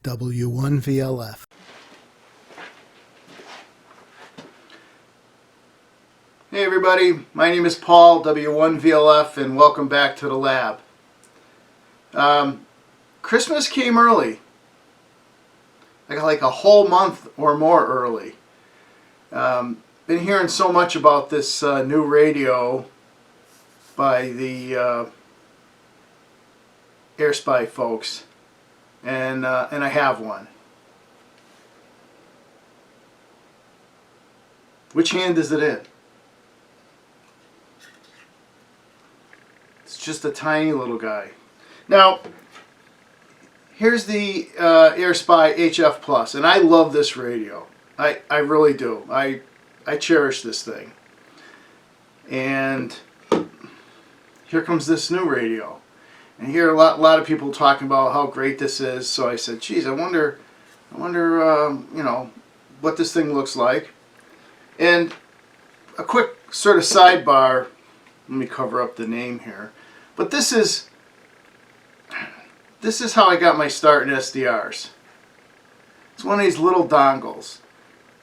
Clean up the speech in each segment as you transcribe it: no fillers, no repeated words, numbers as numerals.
W1VLF. Hey everybody, my name is Paul, W1VLF, and welcome back to the lab. Christmas came early. Like a whole month or more early. Been hearing so much about this new radio by the AirSpy folks, and I have one. Which hand is it in? It's just a tiny little guy. Now, here's the AirSpy HF Plus, and I love this radio. I really do. I cherish this thing. And here comes this new radio. And I hear a lot of people talking about how great this is. So I said, geez, I wonder, you know, what this thing looks like. And a quick sort of sidebar. Let me cover up the name here. But this is how I got my start in SDRs. It's one of these little dongles.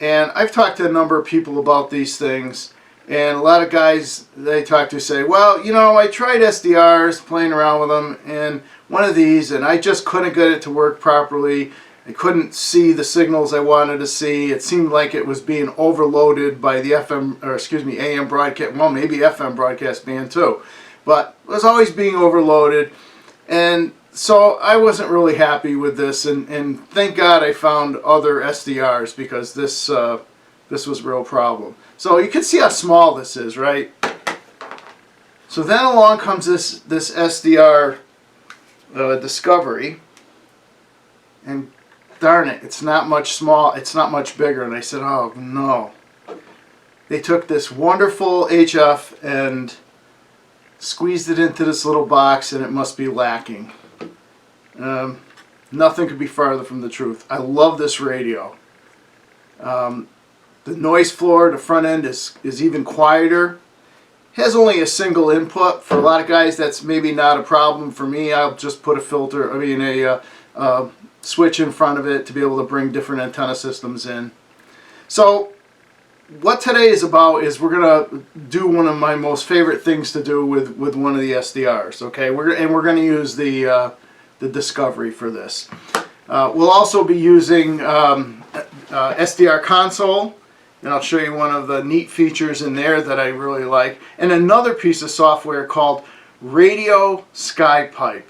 And I've talked to a number of people about these things, and a lot of guys they talk to say, well, you know, I tried SDRs, playing around with them, and one of these, and I just couldn't get it to work properly. I couldn't see the signals I wanted to see. It seemed like it was being overloaded by the AM broadcast, well, maybe FM broadcast band too. But it was always being overloaded, and so I wasn't really happy with this, and thank God I found other SDRs, because this was a real problem. So you can see how small this is, right? So then along comes this SDR Discovery, and darn it, it's not much bigger. And I said, oh no. They took this wonderful HF and squeezed it into this little box, and it must be lacking. Nothing could be farther from the truth. I love this radio. The noise floor, the front end is even quieter. Has only a single input. For a lot of guys, that's maybe not a problem. For me, I'll just put a switch in front of it to be able to bring different antenna systems in. So what today is about is we're gonna do one of my most favorite things to do with one of the SDRs. Okay, we're gonna use the Discovery for this. We'll also be using SDR Console, and I'll show you one of the neat features in there that I really like, and another piece of software called Radio Skypipe.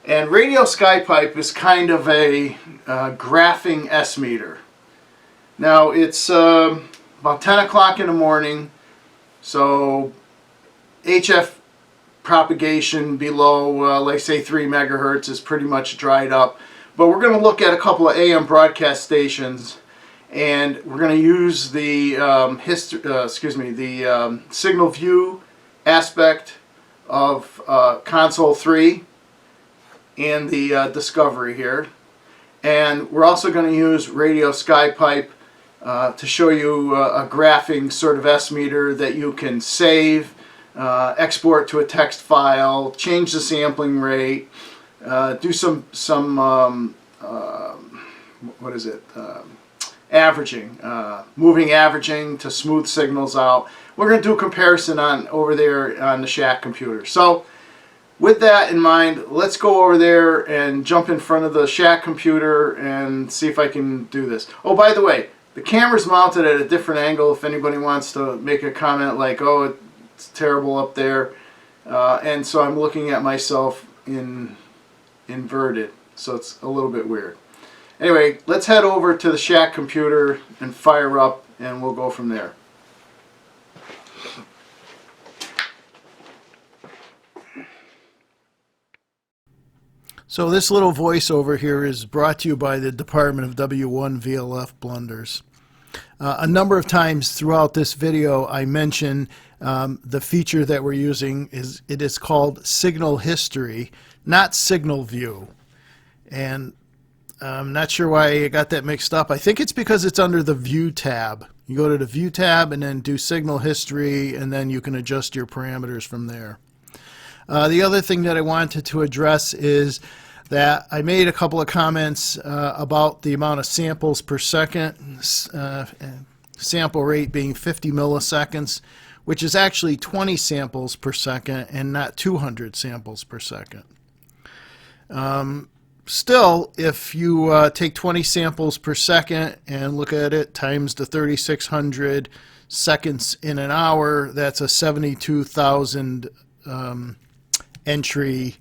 And Radio Skypipe is kind of a graphing S-meter. Now it's about 10 o'clock in the morning, so HF propagation below, like say 3 megahertz is pretty much dried up. But we're going to look at a couple of AM broadcast stations, and we're going to use the signal view aspect of Console 3 and the Discovery here. And we're also going to use Radio Skypipe to show you a graphing sort of S-meter that you can save, export to a text file, change the sampling rate, do some averaging, moving averaging to smooth signals out. We're going to do a comparison over there on the shack computer. So with that in mind, let's go over there and jump in front of the shack computer and see if I can do this. Oh, by the way, the camera's mounted at a different angle if anybody wants to make a comment like, oh, it's terrible up there. And so I'm looking at myself inverted, so it's a little bit weird. Anyway, let's head over to the shack computer and fire up, and we'll go from there. So this little voiceover here is brought to you by the Department of W1VLF Blunders. A number of times throughout this video I mention the feature that we're using is called Signal History, not Signal View. And I'm not sure why I got that mixed up. I think it's because it's under the View tab. You go to the View tab and then do Signal History, and then you can adjust your parameters from there. The other thing that I wanted to address is that I made a couple of comments about the amount of samples per second, sample rate being 50 milliseconds, which is actually 20 samples per second and not 200 samples per second. Still, if you take 20 samples per second and look at it times the 3,600 seconds in an hour, that's a 72,000 entry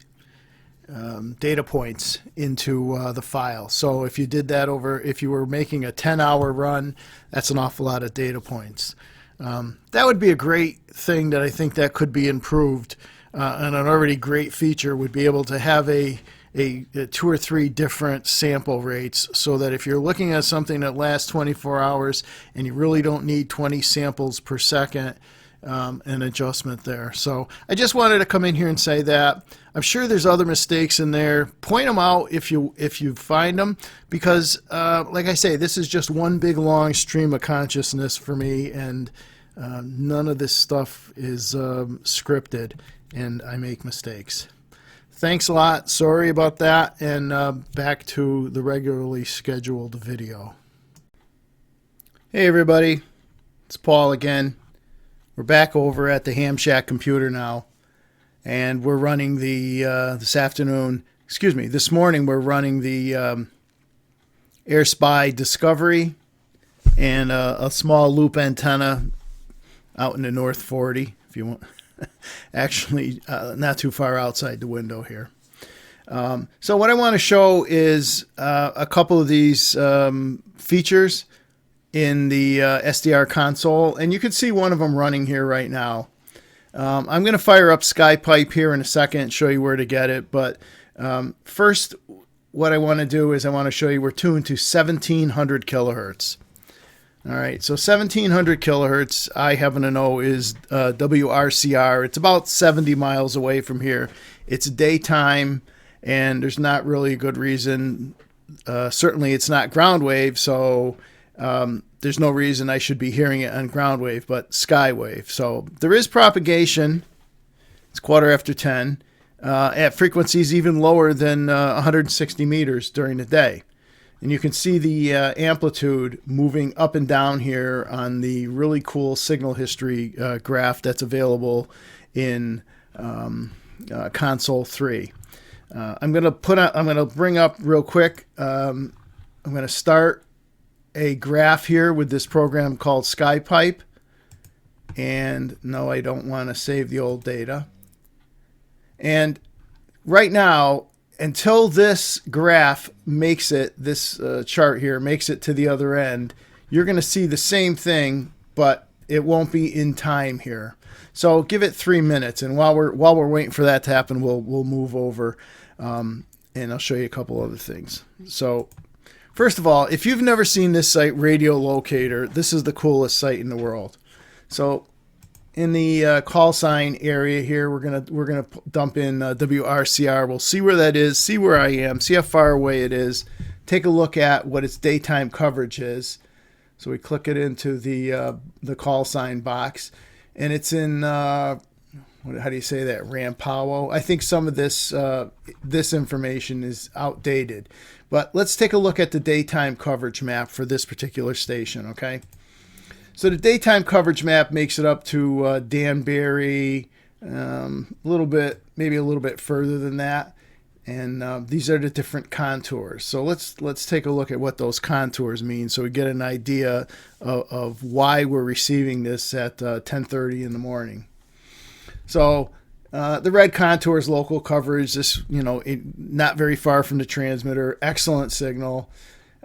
data points into the file. So if you did that if you were making a 10-hour run, that's an awful lot of data points. That would be a great thing that I think that could be improved, and an already great feature would be able to have a 2 or 3 different sample rates, so that if you're looking at something that lasts 24 hours and you really don't need 20 samples per second, an adjustment there. So I just wanted to come in here and say that. I'm sure there's other mistakes in there. Point them out if you find them, because like I say, this is just one big long stream of consciousness for me, and none of this stuff is scripted, and I make mistakes. Thanks a lot. Sorry about that, and back to the regularly scheduled video. Hey everybody, it's Paul again. We're back over at the Ham Shack computer now, and we're running the this morning we're running the AirSpy Discovery and a small loop antenna out in the North 40, if you want. Actually, not too far outside the window here. So what I want to show is a couple of these features in the SDR console, and you can see one of them running here right now. I'm going to fire up Skypipe here in a second and show you where to get it, but first what I want to do is I want to show you we're tuned to 1700 kilohertz. All right, so 1700 kilohertz, I happen to know, is WRCR. It's about 70 miles away from here. It's daytime, and there's not really a good reason. Certainly it's not ground wave, so there's no reason I should be hearing it on ground wave, but skywave. So there is propagation. It's 10:15 at frequencies even lower than 160 meters during the day. And you can see the amplitude moving up and down here on the really cool signal history graph that's available in Console 3. I'm going to bring up real quick. I'm going to start a graph here with this program called Skypipe. And no, I don't want to save the old data. And right now, until this graph makes it, this chart here makes it to the other end, you're going to see the same thing, but it won't be in time here. So give it 3 minutes, and while we're waiting for that to happen, we'll move over, and I'll show you a couple other things. So first of all, if you've never seen this site, Radio Locator, this is the coolest site in the world. So in the call sign area here, we're gonna dump in WRCR. We'll see where that is, see where I am, see how far away it is, take a look at what its daytime coverage is. So we click it into the call sign box, and it's in how do you say that, Rampao? I think some of this this information is outdated, but let's take a look at the daytime coverage map for this particular station. Okay. So the daytime coverage map makes it up to Danbury, maybe a little bit further than that, and these are the different contours. So let's take a look at what those contours mean, so we get an idea of why we're receiving this at 10:30 in the morning. So the red contour is local coverage. This, not very far from the transmitter, excellent signal.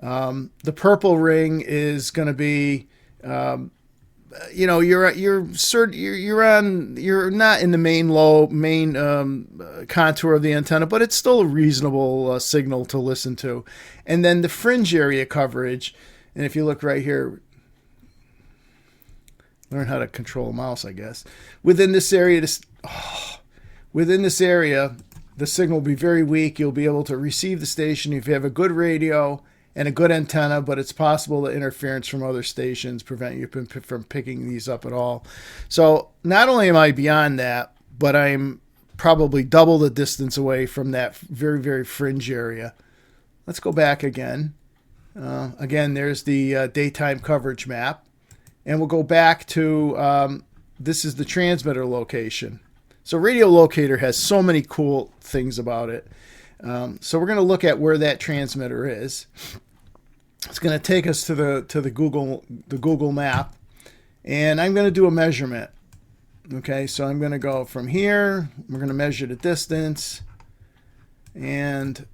The purple ring is going to be you're not in the main contour of the antenna, but it's still a reasonable signal to listen to. And then the fringe area coverage, and if you look right here, learn how to control a mouse, I guess. Within this area, the signal will be very weak. You'll be able to receive the station if you have a good radio and a good antenna, but it's possible that interference from other stations prevent you from picking these up at all. So not only am I beyond that, but I'm probably double the distance away from that very, very fringe area. Let's go back again. Again, there's the daytime coverage map. And we'll go back to, this is the transmitter location. So Radio Locator has so many cool things about it. So we're going to look at where that transmitter is. It's going to take us to the Google map, and I'm going to do a measurement. Okay, so I'm going to go from here. We're going to measure the distance and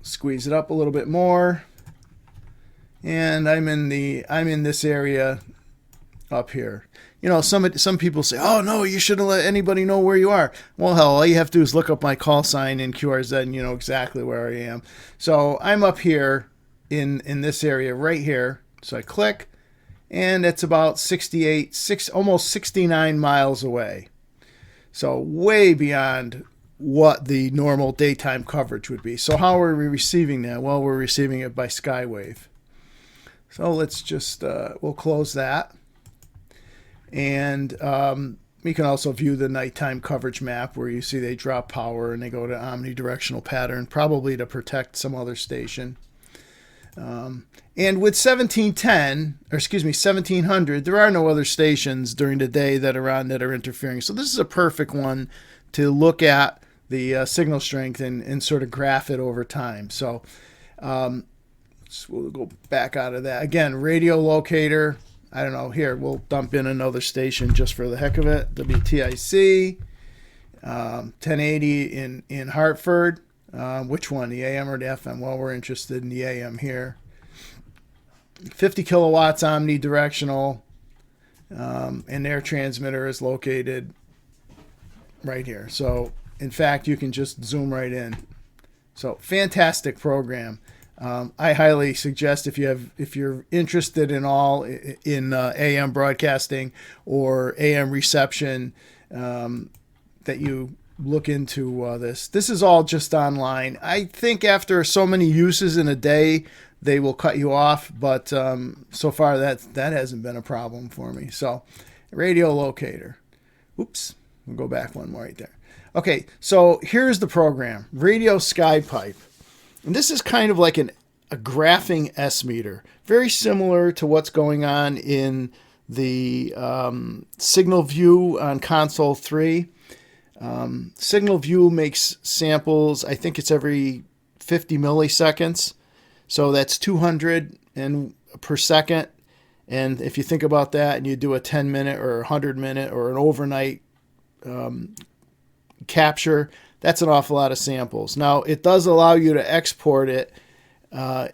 squeeze it up a little bit more. And I'm in this area up here. You know, some people say, "Oh no, you shouldn't let anybody know where you are." Well, hell, all you have to do is look up my call sign in QRZ, and you know exactly where I am. So I'm up here in this area right here. So I click, and it's about almost 69 miles away. So way beyond what the normal daytime coverage would be. So how are we receiving that? Well, we're receiving it by Skywave. So let's just we'll close that. And we can also view the nighttime coverage map where you see they drop power and they go to omnidirectional pattern, probably to protect some other station. And with 1700, there are no other stations during the day that are on that are interfering. So this is a perfect one to look at the signal strength and sort of graph it over time. So we'll go back out of that. Again, Radio Locator. I don't know, here, we'll dump in another station just for the heck of it. WTIC, 1080 in Hartford. Which one, the AM or the FM? Well, we're interested in the AM here. 50 kilowatts omnidirectional, and their transmitter is located right here. So, in fact, you can just zoom right in. So, fantastic program. I highly suggest if you're interested in AM broadcasting or AM reception, that you look into this. This is all just online. I think after so many uses in a day, they will cut you off, but so far that hasn't been a problem for me. So, Radio Locator. Oops, we'll go back one more right there. Okay, so here's the program, Radio Skypipe. And this is kind of like a graphing S-meter, very similar to what's going on in the Signal View on Console 3. Signal View makes samples, I think it's every 50 milliseconds. So that's 200 per second. And if you think about that and you do a 10-minute or 100-minute or an overnight capture, that's an awful lot of samples. Now, it does allow you to export it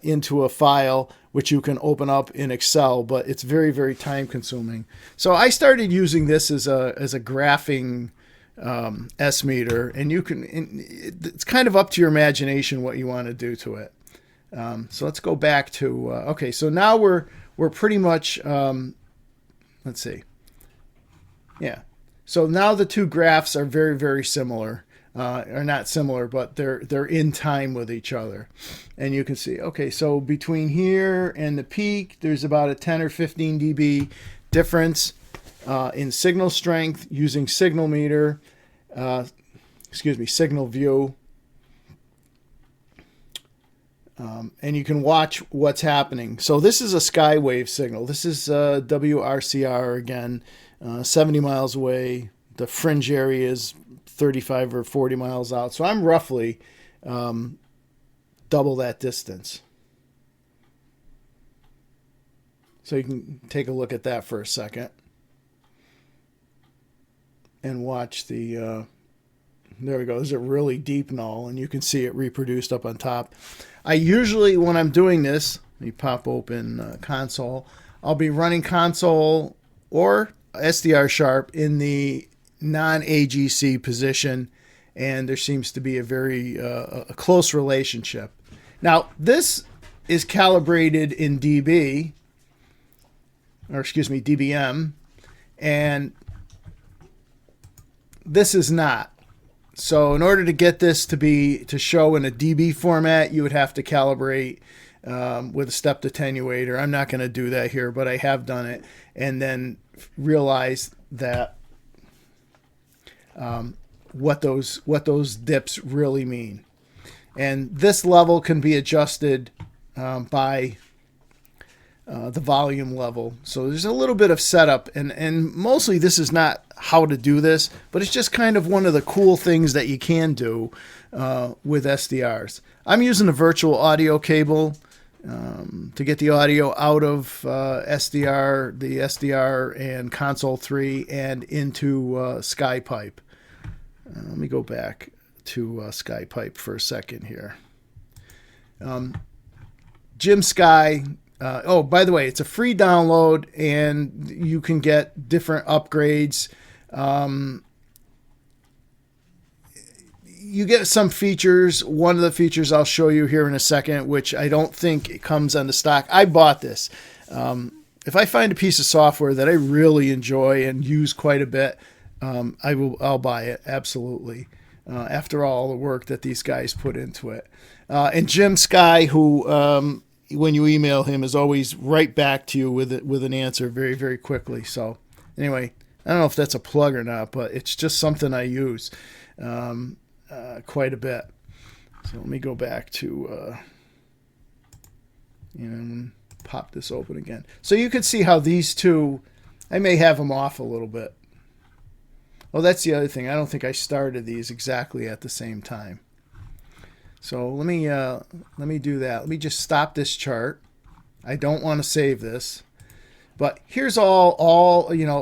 into a file, which you can open up in Excel, but it's very, very time consuming. So I started using this as a graphing S-meter, and it's kind of up to your imagination what you want to do to it. So let's go back to, okay, so now we're pretty much, let's see. Yeah. So now the two graphs are very, very similar. Are not similar, but they're in time with each other. And you can see, okay, so between here and the peak, there's about a 10 or 15 dB difference in signal strength using signal meter, Signal View. And you can watch what's happening. So this is a Skywave signal. This is WRCR again, 70 miles away. The fringe area is 35 or 40 miles out. So I'm roughly double that distance. So you can take a look at that for a second and watch the, there we go. There's a really deep null, and you can see it reproduced up on top. I usually, when I'm doing this, let me pop open console, I'll be running console or SDR sharp in the non-AGC position, and there seems to be a very a close relationship. Now, this is calibrated in dBm, and this is not. So in order to get this to show in a dB format, you would have to calibrate with a stepped attenuator. I'm not going to do that here, but I have done it, and then realize that what those dips really mean. And this level can be adjusted by the volume level. So there's a little bit of setup, and mostly this is not how to do this, but it's just kind of one of the cool things that you can do with SDRs. I'm using a virtual audio cable to get the audio out of SDR, the SDR and Console 3 and into Skypipe. Let me go back to Skypipe for a second here. Jim Sky. Oh, by the way, it's a free download, and you can get different upgrades. You get some features. One of the features I'll show you here in a second, which I don't think it comes on the stock. I bought this. If I find a piece of software that I really enjoy and use quite a bit, I'll buy it, absolutely. After all the work that these guys put into it. And Jim Sky, who when you email him, is always right back to you with an answer very, very quickly. So anyway, I don't know if that's a plug or not, but it's just something I use quite a bit. So let me go back to and pop this open again. So you can see how these two, I may have them off a little bit. Oh, that's the other thing. I don't think I started these exactly at the same time. So let me do that. Let me just stop this chart. I don't want to save this, but here's all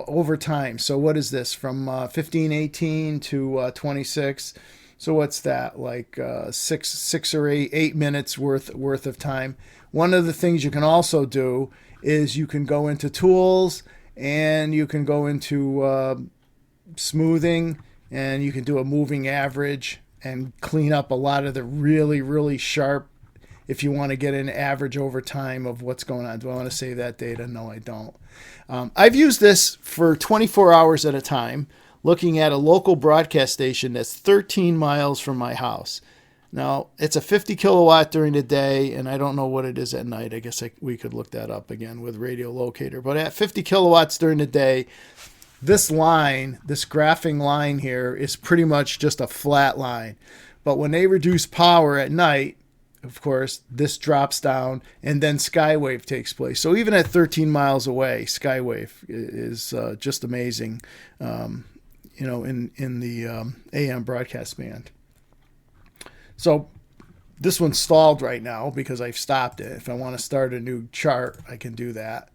over time. So what is this from 1518 to 26? So what's that, like 6 or 8 minutes worth of time? One of the things you can also do is you can go into tools and you can go into smoothing, and you can do a moving average and clean up a lot of the really, really sharp, if you want to get an average over time of what's going on. Do I want to save that data? No, I don't. I've used this for 24 hours at a time, looking at a local broadcast station that's 13 miles from my house. Now, it's a 50 kilowatt during the day, and I don't know what it is at night. I guess we could look that up again with Radio Locator. But at 50 kilowatts during the day, this line, this graphing line here, is pretty much just a flat line. But when they reduce power at night, of course, this drops down, and then skywave takes place. So even at 13 miles away, skywave is just amazing, in the AM broadcast band. So this one's stalled right now because I've stopped it. If I want to start a new chart, I can do that.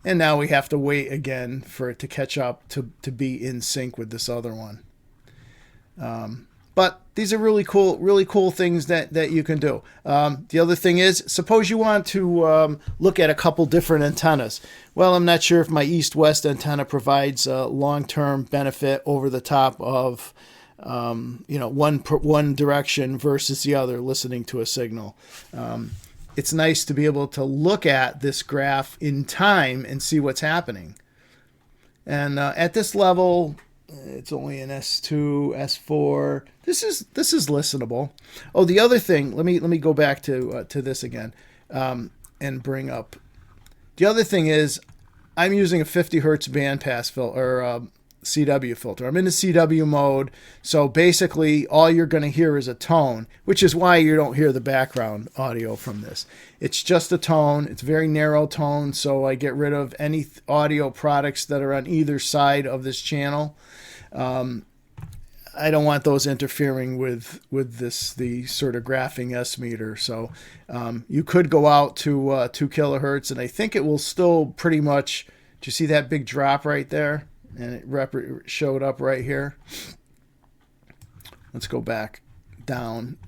And now we have to wait again for it to catch up to be in sync with this other one. But these are really cool things that you can do. The other thing is, suppose you want to look at a couple different antennas. Well, I'm not sure if my east-west antenna provides a long-term benefit over the top of one direction versus the other, listening to a signal. It's nice to be able to look at this graph in time and see what's happening. And at this level, it's only an S2, S4. This is listenable. Oh, the other thing, let me go back to this again and bring up. The other thing is, I'm using a 50 hertz bandpass filter or CW filter. I'm in the CW mode, so basically all you're going to hear is a tone, which is why you don't hear the background audio from this. It's just a tone. It's a very narrow tone, so I get rid of any audio products that are on either side of this channel. I don't want those interfering with the sort of graphing S meter. So you could go out to 2 kilohertz, and I think it will still pretty much. Do you see that big drop right there? And it showed up right here. Let's go back down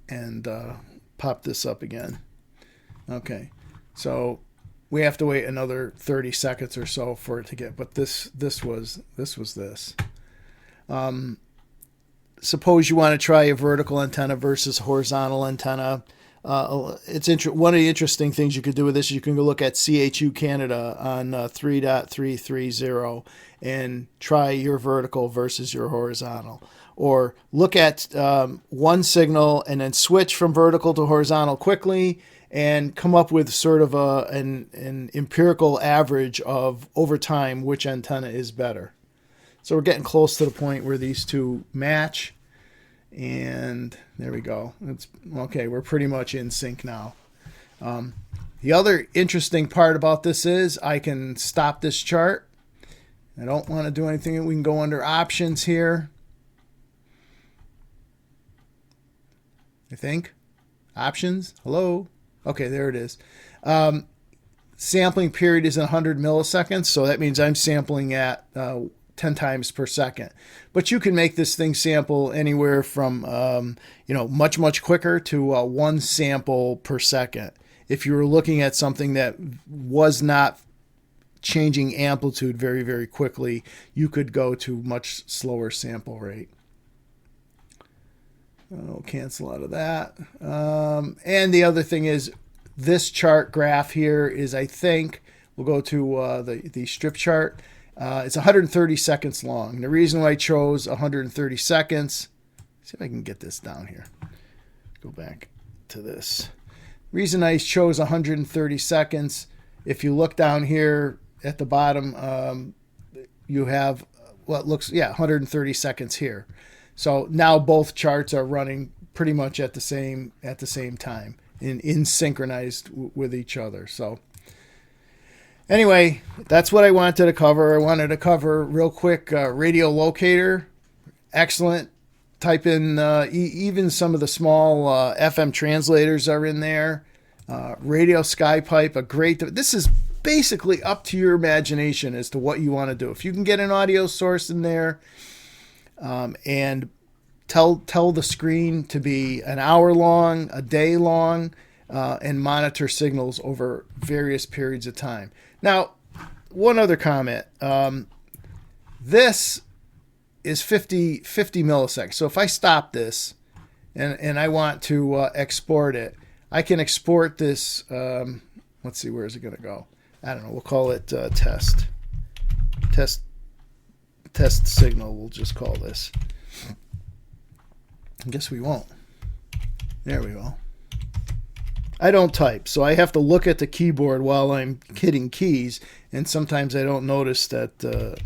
and pop this up again. Okay, so we have to wait another 30 seconds or so for it to get. But this was this. Suppose you want to try a vertical antenna versus horizontal antenna. One of the interesting things you could do with this is you can go look at CHU Canada on 3.330 and try your vertical versus your horizontal. Or look at one signal and then switch from vertical to horizontal quickly and come up with sort of an empirical average of over time which antenna is better. So we're getting close to the point where these two match. And there we go. It's okay. We're pretty much in sync now. The other interesting part about this is I can stop this chart. I don't want to do anything. We can go under options here. I think. Options. Hello. Okay, there it is. Sampling period is 100 milliseconds, so that means I'm sampling at 10 times per second. But you can make this thing sample anywhere from much quicker to 1 sample per second. If you were looking at something that was not changing amplitude very quickly, you could go to much slower sample rate. I'll cancel out of that. And the other thing is this chart graph here is, I think, we'll go to the strip chart. It's 130 seconds long. And the reason why I chose 130 seconds, see if I can get this down here. Go back to this. Reason I chose 130 seconds, if you look down here at the bottom, you have what looks, 130 seconds here. So now both charts are running pretty much at the same time, in synchronized with each other. So anyway, that's what I wanted to cover. I wanted to cover real quick radio locator. Excellent. Type in even some of the small FM translators are in there. Radio Skypipe, a great. This is basically up to your imagination as to what you want to do. If you can get an audio source in there, and tell the screen to be an hour long, a day long, and monitor signals over various periods of time. Now, one other comment. This is 50 milliseconds. So if I stop this and I want to export it, I can export this. Let's see, where is it going to go? I don't know. We'll call it test signal. We'll just call this. I guess we won't. There we go. I don't type, so I have to look at the keyboard while I'm hitting keys, and sometimes I don't notice that.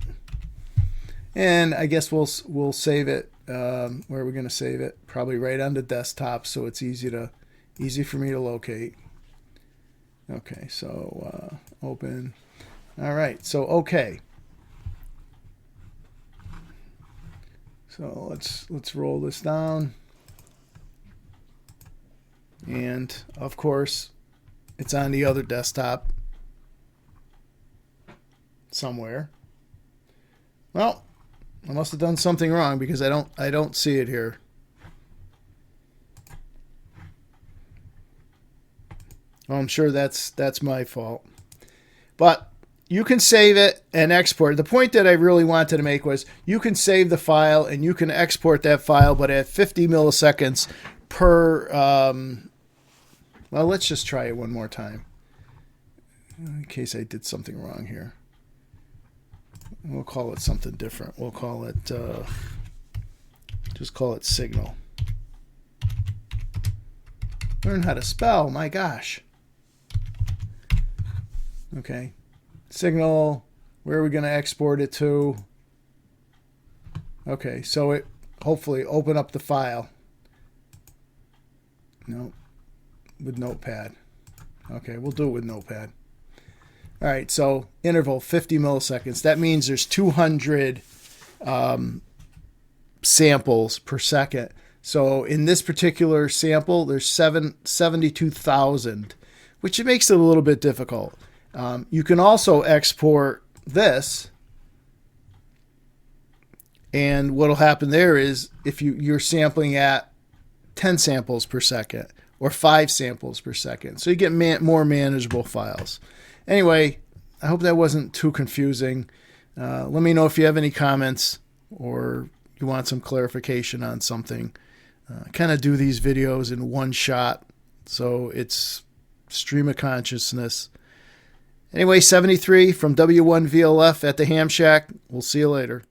And I guess we'll save it. Where are we going to save it? Probably right on the desktop, so it's easy for me to locate. Okay, so open. All right, so okay. So let's roll this down. And of course, it's on the other desktop somewhere. Well, I must have done something wrong because I don't see it here. Well, I'm sure that's my fault. But you can save it and export. The point that I really wanted to make was you can save the file and you can export that file, but at 50 milliseconds per. Well, let's just try it one more time in case I did something wrong here. We'll call it something different. We'll call it, just call it signal. Learn how to spell, my gosh. Okay. Signal, where are we going to export it to? Okay, so it hopefully open up the file. No, with Notepad. Okay, we'll do it with Notepad. All right, so interval 50 milliseconds. That means there's 200 samples per second. So in this particular sample, there's 72,000, which makes it a little bit difficult. You can also export this, and what'll happen there is if you're sampling at 10 samples per second or 5 samples per second, so you get more manageable files. Anyway, I hope that wasn't too confusing. Let me know if you have any comments or you want some clarification on something. I kind of do these videos in one shot, so it's stream of consciousness. Anyway, 73 from W1VLF at the Ham Shack. We'll see you later.